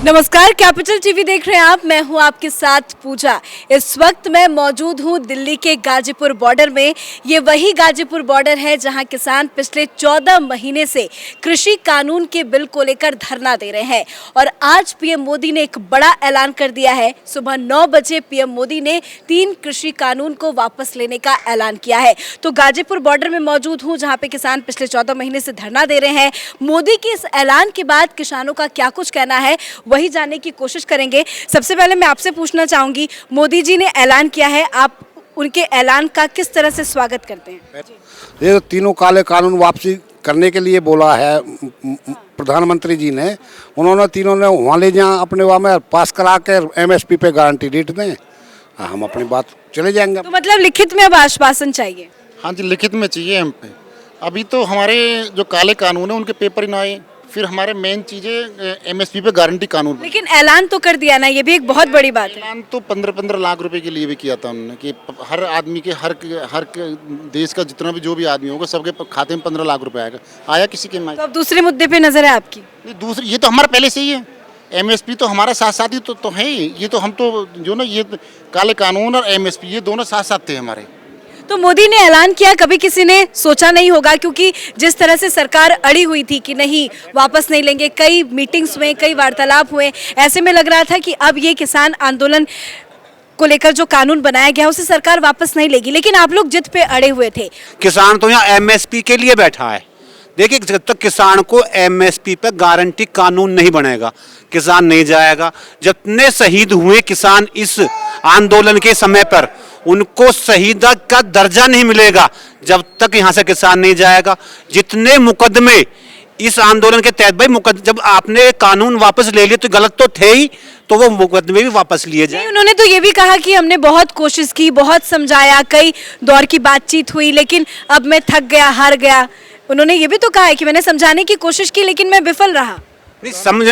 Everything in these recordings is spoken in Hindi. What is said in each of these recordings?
नमस्कार, कैपिटल टीवी देख रहे हैं आप। मैं हूं आपके साथ पूजा। इस वक्त मैं मौजूद हूं दिल्ली के गाजीपुर बॉर्डर में। ये वही गाजीपुर बॉर्डर है जहां किसान पिछले 14 महीने से कृषि कानून के बिल को लेकर धरना दे रहे हैं और आज पीएम मोदी ने एक बड़ा ऐलान कर दिया है। सुबह 9 बजे पीएम मोदी ने 3 कृषि कानून को वापस लेने का ऐलान किया है। तो गाजीपुर बॉर्डर में मौजूद हूँ जहाँ पे किसान पिछले 14 महीने से धरना दे रहे हैं। मोदी के इस ऐलान के बाद किसानों का क्या कुछ कहना है वही जानने की कोशिश करेंगे। सबसे पहले मैं आपसे पूछना चाहूंगी, मोदी जी ने ऐलान किया है, आप उनके ऐलान का किस तरह से स्वागत करते हैं? ये तीनों काले कानून वापसी करने के लिए बोला है प्रधानमंत्री जी ने। उन्होंने तीनों ने वहाँ ले जाएं, अपने वहाँ में पास करा कर एमएसपी पे गारंटी रेट दें, हम अपनी बात चले जाएंगे। तो मतलब लिखित में अब आश्वासन चाहिए? हाँ जी, लिखित में चाहिए हम पे। अभी तो हमारे जो काले कानून है उनके पेपर ही ना आए, फिर हमारे मेन चीज़ें एमएसपी पे गारंटी कानून। लेकिन ऐलान तो कर दिया ना, ये भी एक बहुत बड़ी बात है। ऐलान तो 15-15 लाख रुपए के लिए भी किया था उन्होंने कि हर आदमी के हर देश का जितना भी जो भी आदमी होगा सबके खाते में 15 लाख रुपए आएगा। आया किसी के में? तो अब दूसरे मुद्दे पे नजर है आपकी? नहीं, दूसरी ये तो हमारा पहले से ही है। एमएसपी तो हमारा साथ साथ ही तो है ही। ये तो हम तो जो ना ये काले कानून और एमएसपी ये दोनों साथ साथ थे हमारे। तो मोदी ने ऐलान किया, कभी किसी ने सोचा नहीं होगा, क्योंकि जिस तरह से सरकार अड़ी हुई थी कि नहीं वापस नहीं लेंगे, कई मीटिंग्स हुए, कई वार्तालाप हुए, ऐसे में लग रहा था कि अब ये किसान आंदोलन को लेकर जो कानून बनाया गया उसे सरकार वापस नहीं लेगी, लेकिन आप लोग जिद पे अड़े हुए थे। किसान तो यहाँ एमएसपी के लिए बैठा है। देखिए, जब तक किसान को एमएसपी पे गारंटी कानून नहीं बनेगा किसान नहीं जाएगा। जितने शहीद हुए किसान इस आंदोलन के समय पर, उनको शहीद का दर्जा नहीं मिलेगा जब तक यहाँ से किसान नहीं जाएगा। जितने मुकदमे इस आंदोलन के तहत, भाई जब आपने कानून वापस ले लिए तो गलत तो थे ही, तो वो मुकदमे भी वापस लिए जाए। उन्होंने तो ये भी कहा कि हमने बहुत कोशिश की, बहुत समझाया, कई दौर की बातचीत हुई, लेकिन अब मैं थक गया, हार गया। उन्होंने ये भी तो कहा है कि मैंने समझाने की कोशिश की लेकिन मैं विफल रहा। नहीं समझ,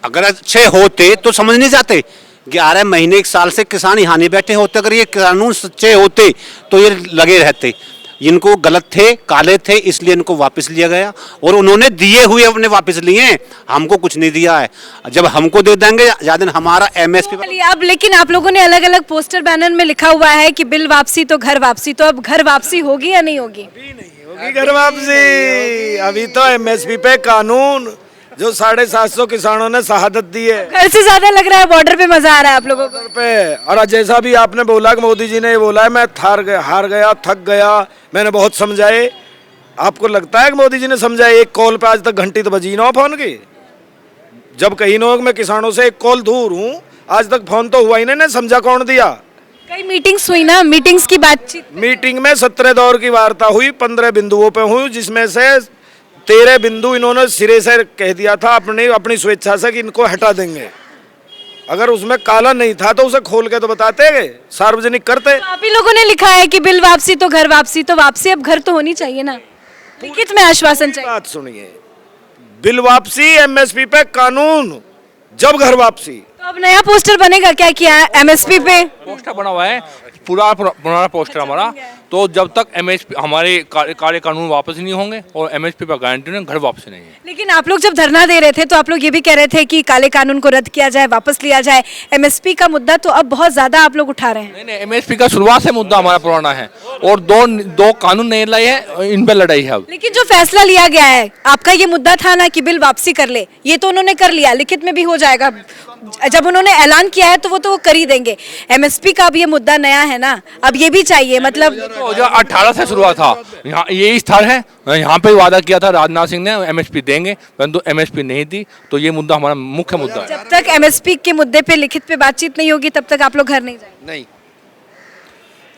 अगर अच्छे होते तो समझ नहीं जाते। 11 महीने 1 साल से किसान यहाँ नहीं बैठे होते। अगर ये कानून सच्चे होते तो ये लगे रहते। इनको गलत थे, काले थे, इसलिए इनको वापस लिया गया और उन्होंने दिए हुए अपने वापस लिए, हमको कुछ नहीं दिया है। जब हमको दे देंगे ज्यादा हमारा एमएसपी। अब लेकिन आप लोगों ने अलग अलग पोस्टर बैनर में लिखा हुआ है कि बिल वापसी तो घर वापसी, तो अब घर वापसी होगी या नहीं होगी? होगी घर वापसी। अभी तो एमएसपी पे कानून जो 750 किसानों ने शहादत दी है। घर से ज्यादा लग रहा है बॉर्डर पे मजा आ रहा है आप लोगों को पे। और जैसा भी आपने बोला कि मोदी जी ने ये बोला है, मैं हार गया, थक गया, मैंने बहुत समझाए। आपको लगता है कि मोदी जी ने समझाए? एक कॉल पे आज तक घंटी तो बजी ना फोन की। जब कहीं ना मैं किसानों से एक कॉल दूर हूँ, आज तक फोन तो हुआ ही नहीं, समझा कौन दिया? कई मीटिंग्स हुई ना, मीटिंग्स की बातचीत। मीटिंग में 17 दौर की वार्ता हुई, 15 बिंदुओं पे हुई, जिसमें से 13 बिंदु इन्होंने सिरे से कह दिया था अपनी स्वेच्छा से कि इनको हटा देंगे। अगर उसमें काला नहीं था तो उसे खोल के तो बताते, सार्वजनिक करते। तो आप ही लोगों ने लिखा है कि बिल वापसी तो घर वापसी, तो वापसी अब घर तो होनी चाहिए ना, लिखित में आश्वासन चाहिए। बात सुनिए, बिल वापसी, एमएसपी पे कानून, जब घर वापसी। तो अब नया पोस्टर बनेगा क्या? किया एमएसपी पे पोस्टर बना हुआ है, पुराना पोस्टर हमारा। तो जब तक एमएसपी हमारे काले कानून वापस नहीं होंगे और एमएसपी पर गारंटी नहीं, घर वापस नहीं है। लेकिन आप लोग जब धरना दे रहे थे तो आप लोग ये भी कह रहे थे कि काले कानून को रद्द किया जाए, वापस लिया जाए। एमएसपी का मुद्दा तो अब बहुत ज्यादा आप लोग उठा रहे हैं। नहीं, एमएसपी का शुरुआत से मुद्दा हमारा पुराना है और दो कानून नहीं लाए हैं, इन पर लड़ाई है। लेकिन जो फैसला लिया गया है, आपका ये मुद्दा था ना कि बिल वापसी कर ले, ये तो उन्होंने कर लिया, लिखित में भी हो जाएगा। जब उन्होंने ऐलान किया है तो वो कर ही देंगे। एमएसपी का अब ये मुद्दा नया है ना, अब ये भी चाहिए। मतलब 2018 से शुरुआत था, यहाँ यही स्थल है, यहाँ पे वादा किया था राजनाथ सिंह ने एमएसपी देंगे, परंतु एमएसपी नहीं दी। तो ये मुद्दा हमारा मुख्य मुद्दा है। जब तक एमएसपी के मुद्दे पे लिखित पे बातचीत नहीं होगी तब तक आप लोग घर नहीं जाएंगे? नहीं,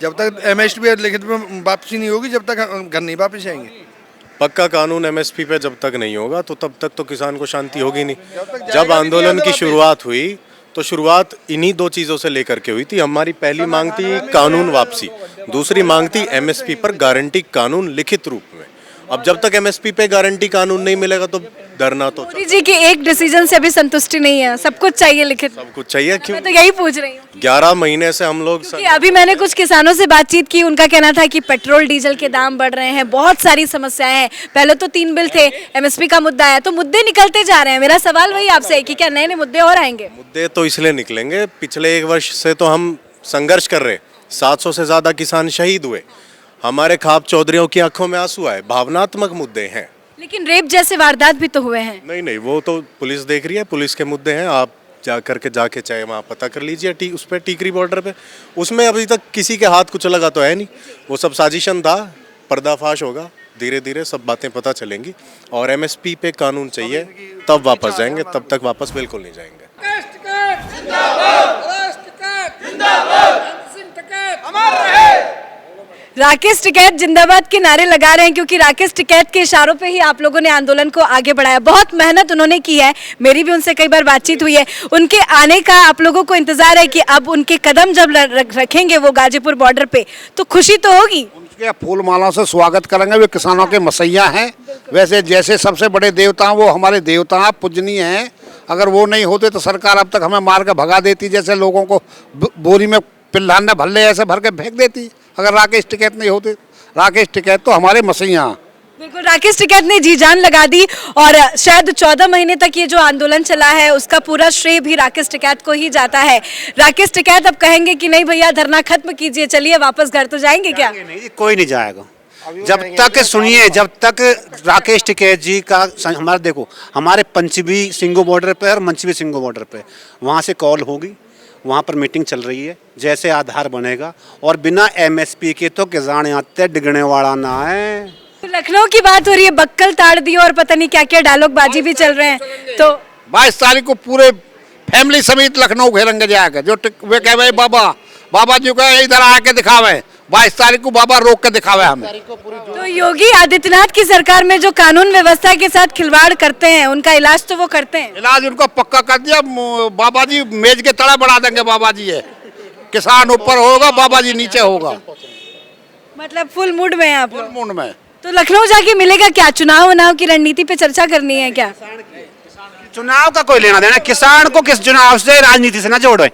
जब तक एमएसपी लिखित में वापसी नहीं होगी, जब तक घर नहीं वापस आएंगे। पक्का कानून एमएसपी पे जब तक नहीं होगा तो तब तक तो किसान को शांति होगी नहीं। जब आंदोलन की शुरुआत हुई तो शुरुआत इन्हीं 2 चीज़ों से लेकर के हुई थी। हमारी पहली मांग थी कानून वापसी, दूसरी मांग थी एमएसपी पर गारंटी कानून लिखित रूप में। अब जब तक एमएसपी पे गारंटी कानून नहीं मिलेगा तो डरना तो मोदी जी के एक डिसीजन से अभी संतुष्टि नहीं है, सब कुछ चाहिए लिखित में। सब कुछ चाहिए। क्यों? मैं तो यही पूछ रही हूँ 11 महीने से हम लोग कि अभी मैंने कुछ किसानों से बातचीत की, उनका कहना था कि पेट्रोल डीजल के दाम बढ़ रहे हैं, बहुत सारी समस्याएं हैं। पहले तो 3 बिल थे, एमएसपी का मुद्दा है, तो मुद्दे निकलते जा रहे हैं। मेरा सवाल वही आपसे है कि क्या नए नए मुद्दे और आएंगे? मुद्दे तो इसलिए निकलेंगे, पिछले 1 वर्ष से तो हम संघर्ष कर रहे, 700 से ज्यादा किसान शहीद हुए, हमारे खाप चौधरियों की आंखों में आंसू आए, भावनात्मक मुद्दे हैं। लेकिन रेप जैसे वारदात भी तो हुए हैं। नहीं, वो तो पुलिस देख रही है, पुलिस के मुद्दे हैं। आप जाके चाहे वहाँ पता कर लीजिए उस पर टीकरी बॉर्डर पे, उसमें अभी तक किसी के हाथ कुछ लगा तो है नहीं, वो सब साजिशन था। पर्दाफाश होगा, धीरे धीरे सब बातें पता चलेंगी। और एमएसपी पे कानून चाहिए तब वापस जाएंगे, तब तक वापस बिल्कुल नहीं जाएंगे। राकेश टिकैत जिंदाबाद के नारे लगा रहे हैं, क्योंकि राकेश टिकैत के इशारों पे ही आप लोगों ने आंदोलन को आगे बढ़ाया। बहुत मेहनत उन्होंने की है, मेरी भी उनसे कई बार बातचीत हुई है। उनके आने का आप लोगों को इंतजार है कि अब उनके कदम जब रखेंगे वो गाजीपुर बॉर्डर पे, तो खुशी तो होगी। उनके फूल मालाओं से स्वागत करेंगे। वे किसानों के मसैया हैं। वैसे जैसे सबसे बड़े देवता वो हमारे देवता पूजनीय हैं। अगर वो नहीं होते तो सरकार अब तक हमें मार के भगा देती, जैसे लोगों को बोरी में पिल्लान ने भल्ले ऐसे भर के फेंक देती। अगर राकेश टिकैत नहीं होते, राकेश टिकैत तो हमारे मसैया। बिल्कुल, राकेश टिकैत ने जी जान लगा दी और शायद 14 महीने तक ये जो आंदोलन चला है उसका पूरा श्रेय भी राकेश टिकैत को ही जाता है। राकेश टिकैत अब कहेंगे कि नहीं भैया, धरना खत्म कीजिए, चलिए वापस घर तो जाएंगे क्या? नहीं, कोई नहीं जाएगा। जब तक सुनिए, जब तक राकेश टिकैत जी का हमारा देखो, हमारे पंचबी सिंगो बॉर्डर पे और मंचबी सिंगो बॉर्डर पे वहाँ से कॉल होगी, वहाँ पर मीटिंग चल रही है, जैसे आधार बनेगा। और बिना एमएसपी के तो किसान आते डिगने वाला ना है। तो लखनऊ की बात हो रही है, बक्कल ताड़ दी और पता नहीं क्या क्या डायलॉग बाजी भी चल रहे हैं। तो 22 तारीख को पूरे फैमिली समेत लखनऊ घेरेंगे जाकर। जो वे कह भाई बाबा जी को इधर आके दिखावे, 22 तारीख को बाबा रोक के दिखावे हमें। तो योगी आदित्यनाथ की सरकार में जो कानून व्यवस्था के साथ खिलवाड़ करते हैं उनका इलाज तो वो करते हैं। इलाज उनको पक्का कर दिया। बाबा जी मेज के तले बढ़ा देंगे। बाबा जी है, किसान ऊपर होगा, बाबा जी नीचे होगा। मतलब फुल मूड में है आप लोग? मूड में। तो लखनऊ जाके मिलेगा क्या? चुनाव की रणनीति पे चर्चा करनी है क्या? चुनाव का कोई लेना देना, किसान को किस चुनाव से राजनीति से ना जोड़े,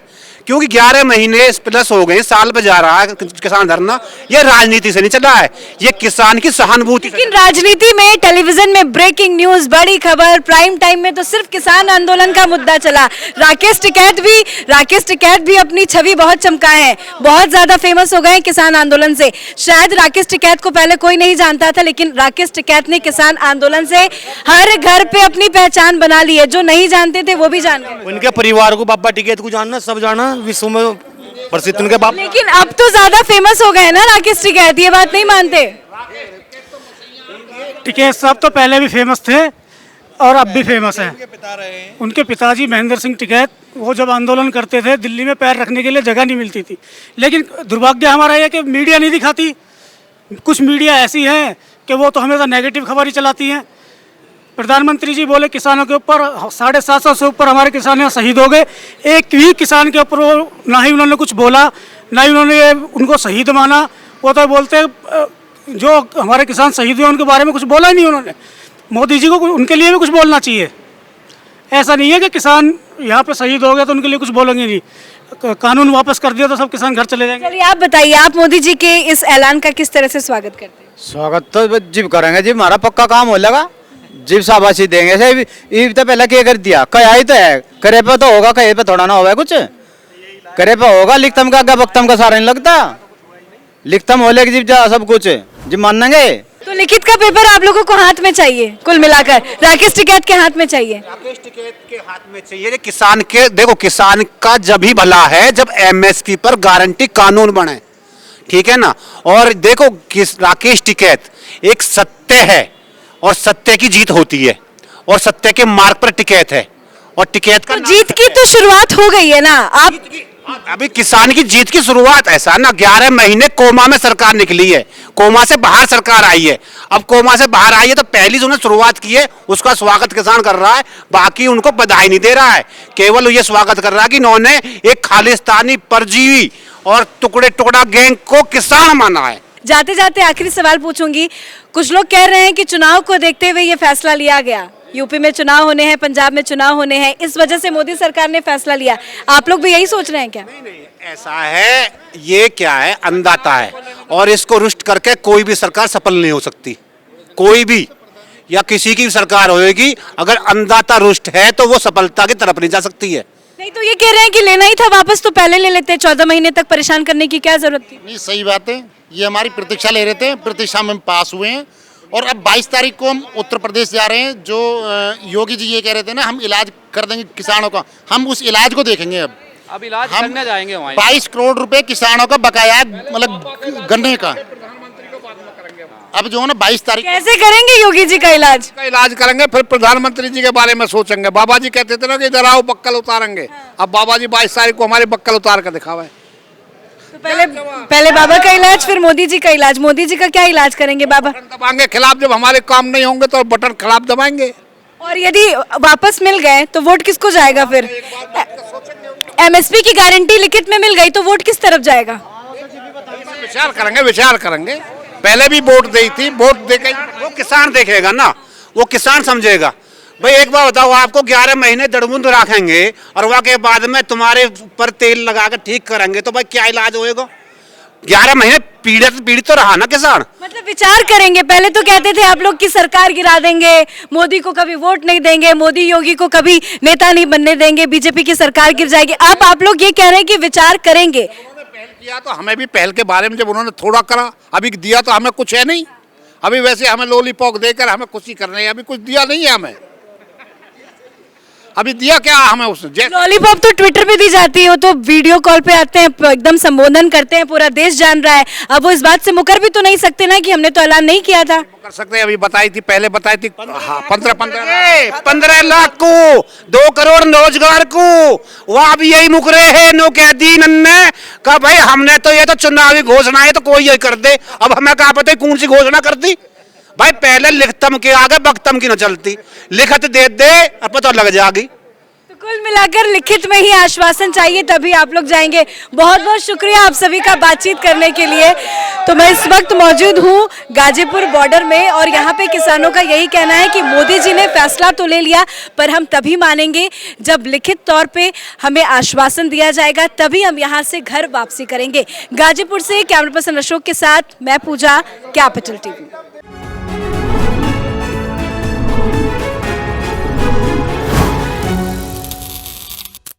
क्योंकि 11 महीने प्लस हो गए, साल पे जा रहा है किसान धरना। ये राजनीति से नहीं चल रहा है, ये किसान की सहानुभूति। लेकिन राजनीति में, टेलीविजन में ब्रेकिंग न्यूज, बड़ी खबर, प्राइम टाइम में तो सिर्फ किसान आंदोलन का मुद्दा चला। राकेश टिकैत भी अपनी छवि बहुत चमकाए हैं, बहुत ज्यादा फेमस हो गए किसान आंदोलन से। शायद राकेश टिकैत को पहले कोई नहीं जानता था, लेकिन राकेश टिकैत ने किसान आंदोलन से हर घर पे अपनी पहचान बना ली है। जो नहीं जानते थे वो भी जान गए। उनके परिवार को, बाबा टिकैत को जानना, सब जाना, विश्व में प्रसिद्ध उनके बाप। लेकिन अब तो ज्यादा फेमस हो गए ना राकेश टिकैत, ये बात नहीं मानते? टिकैत साहब तो पहले भी फेमस थे और अब भी फेमस हैं। उनके पिताजी महेंद्र सिंह टिकैत, वो जब आंदोलन करते थे दिल्ली में पैर रखने के लिए जगह नहीं मिलती थी। लेकिन दुर्भाग्य हमारा यह कि मीडिया नहीं दिखाती। कुछ मीडिया ऐसी है कि वो तो हमेशा नेगेटिव खबर ही चलाती हैं। प्रधानमंत्री जी बोले किसानों के ऊपर 750 से ऊपर हमारे किसान यहाँ शहीद हो गए, एक भी किसान के ऊपर ना ही उन्होंने कुछ बोला, ना ही उन्होंने उनको शहीद माना। वो तो बोलते जो हमारे किसान शहीद हुए उनके बारे में कुछ बोला ही नहीं उन्होंने। मोदी जी को उनके लिए भी कुछ बोलना चाहिए। ऐसा नहीं है कि किसान यहाँ पे शहीद हो गया तो उनके लिए कुछ बोलेंगे नहीं। कानून वापस कर दिया तो सब किसान घर चले जाएंगे। चलिए आप बताइए, आप मोदी जी के इस ऐलान का किस तरह से स्वागत करते हैं? स्वागत तो जी करेंगे जी, हमारा पक्का काम हो लगा जी, शाबाशी देंगे। ये तो पहले क्या कर दिया, कया ही तो है, करे पे तो होगा, कहे पे थोड़ा ना होगा, कुछ करे पे होगा। लिखतम का क्या बख्तम का सारा नहीं लगता, लिखतम हो लेगी जी सब कुछ जी मानेंगे। तो लिखित का पेपर आप लोगों को हाथ में चाहिए, कुल मिलाकर राकेश टिकैत के हाथ में चाहिए। राकेश टिकैत के हाथ में चाहिए। किसान के देखो, किसान का जब ही भला है जब एमएसपी पर गारंटी कानून बने, ठीक है ना। और देखो राकेश टिकैत एक सत्य है और सत्य की जीत होती है और सत्य के मार्ग पर टिकैत है और टिकैत का तो जीत की तो शुरुआत हो गई है ना। आप अभी किसान की जीत की शुरुआत ऐसा ना, 11 महीने कोमा में सरकार निकली है, कोमा से बाहर सरकार आई है। अब कोमा से बाहर आई है तो पहली जो शुरुआत की है उसका स्वागत किसान कर रहा है, बाकी उनको बधाई नहीं दे रहा है, केवल ये स्वागत कर रहा है कि इन्होंने एक खालिस्तानी परजीवी और टुकड़ा गैंग को किसान माना है। जाते जाते आखिरी सवाल पूछूंगी। कुछ लोग कह रहे हैं कि चुनाव को देखते हुए ये फैसला लिया गया, यूपी में चुनाव होने हैं, पंजाब में चुनाव होने हैं, इस वजह से मोदी सरकार ने फैसला लिया। आप लोग भी यही सोच रहे हैं क्या? नहीं, ऐसा है, ये क्या है, अंधाता है, और इसको रुष्ट करके कोई भी सरकार सफल नहीं हो सकती। कोई भी या किसी की भी सरकार होएगी, अगर अंधाता रुष्ट है तो वो सफलता की तरफ नहीं जा सकती है। नहीं तो ये कह रहे हैं कि लेना ही था वापस तो पहले ले लेते, 14 महीने तक परेशान करने की क्या जरूरत थी? नहीं, सही बात है, ये हमारी प्रतीक्षा ले रहे थे, प्रतीक्षा में हम पास हुए हैं और अब 22 तारीख को हम उत्तर प्रदेश जा रहे हैं। जो योगी जी ये कह रहे थे ना, हम इलाज कर देंगे किसानों का, हम उस इलाज को देखेंगे। अब इलाज हम करने जाएंगे वहाँ। 22 करोड़ रुपए किसानों का बकाया है, मतलब गन्ने का। अब जो है ना 22 तारीख कैसे करेंगे योगी जी का इलाज? का इलाज करेंगे, फिर प्रधानमंत्री जी के बारे में सोचेंगे। बाबा जी कहते थे ना कि इधर आओ बक्कल उतारेंगे, अब बाबा जी 22 तारीख को हमारे बक्कल उतार कर दिखावे। तो पहले बाबा का इलाज, फिर मोदी जी का इलाज। मोदी जी का क्या इलाज करेंगे बाबा? दबाएंगे खिलाफ, जब हमारे काम नहीं होंगे तो बटन खिलाफ दबाएंगे। और यदि वापस मिल गए तो वोट किसको जाएगा? फिर एमएसपी की गारंटी लिखित में मिल गई तो वोट किस तरफ जाएगा? विचार करेंगे। पहले भी वोट दी थी, वोट देके वो किसान देखेगा ना, वो किसान समझेगा। भाई एक बार बताओ, आपको 11 महीने दड़बुंद रखेंगे और वहाँ के बाद में तुम्हारे ऊपर तेल लगा कर ठीक करेंगे तो भाई क्या इलाज होएगा? 11 महीने पीड़ित तो रहा ना किसान। मतलब विचार करेंगे। पहले तो कहते थे आप लोग की सरकार गिरा देंगे, मोदी को कभी वोट नहीं देंगे, मोदी योगी को कभी नेता नहीं बनने देंगे, बीजेपी की सरकार गिर जाएगी। अब आप लोग ये कह रहे हैं कि विचार करेंगे। किया तो हमें भी पहल के बारे में जब उन्होंने थोड़ा करा, अभी दिया तो हमें कुछ है नहीं। अभी वैसे हमें लॉलीपॉप देकर हमें खुशी करने है, अभी कुछ दिया नहीं है हमें। अभी दिया क्या हमें उसने? लॉलीपॉप तो ट्विटर पे दी जाती है, वो तो वीडियो कॉल पे आते हैं, एकदम संबोधन करते हैं, पूरा देश जान रहा है। अब वो इस बात से मुकर भी तो नहीं सकते ना कि हमने तो ऐलान नहीं किया था। कर सकते हैं, अभी बताई थी, पहले बताई थी। 15 लाख को, 2 करोड़ रोजगार को, वहाँ भी यही मुकरे है। नो कह दी नन्ने का भाई हमने तो ये तो चुनावी घोषणा है तो कोई यही कर दे। अब हमें क्या पता कौन सी घोषणा कर दी? भाई पहले लिखतम के आगे बख्तम की न चलती, लिखत दे अब पता लग जाएगी। तो कुल मिलाकर लिखित में ही आश्वासन चाहिए तभी आप लोग जाएंगे। बहुत बहुत शुक्रिया आप सभी का बातचीत करने के लिए। तो मैं इस वक्त मौजूद हूँ गाजीपुर बॉर्डर में और यहाँ पे किसानों का यही कहना है कि मोदी जी ने फैसला तो ले लिया पर हम तभी मानेंगे जब लिखित तौर पे हमें आश्वासन दिया जाएगा, तभी हम यहाँ से घर वापसी करेंगे। गाजीपुर से कैमरा पर्सन अशोक के साथ मैं पूजा, कैपिटल टीवी।